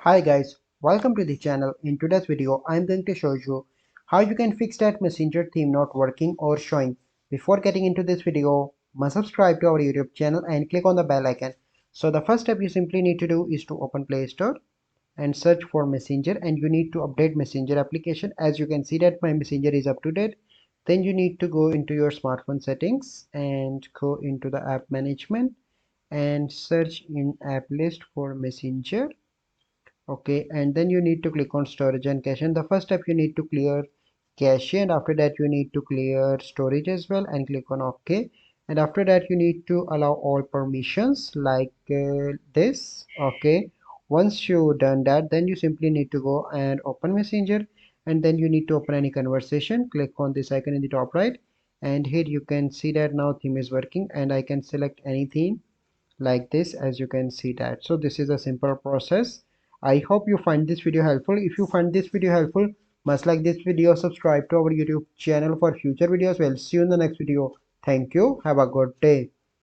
Hi guys, welcome to the channel. In today's video, I'm going to show you how you can fix that messenger theme not working or showing. Before getting into this video, must subscribe to our YouTube channel and click on the bell icon. So the first step you simply need to do is to open Play Store and search for Messenger, and you need to update Messenger application. As you can see that my Messenger is up to date. Then you need to go into your smartphone settings and go into the app management and search in app list for Messenger. Okay, and then you need to click on storage and cache, and the first step you need to clear cache, and after that you need to clear storage as well and click on OK. And after that you need to allow all permissions like this. Okay, once you done that, then you simply need to go and open Messenger, and then you need to open any conversation. Click on this icon in the top right, and here you can see that now theme is working, and I can select any theme like this, as you can see that. So this is a simple process. I hope you find this video helpful. If you find this video helpful, must like this video, subscribe to our YouTube channel for future videos. We'll see you in the next video. Thank you, have a good day.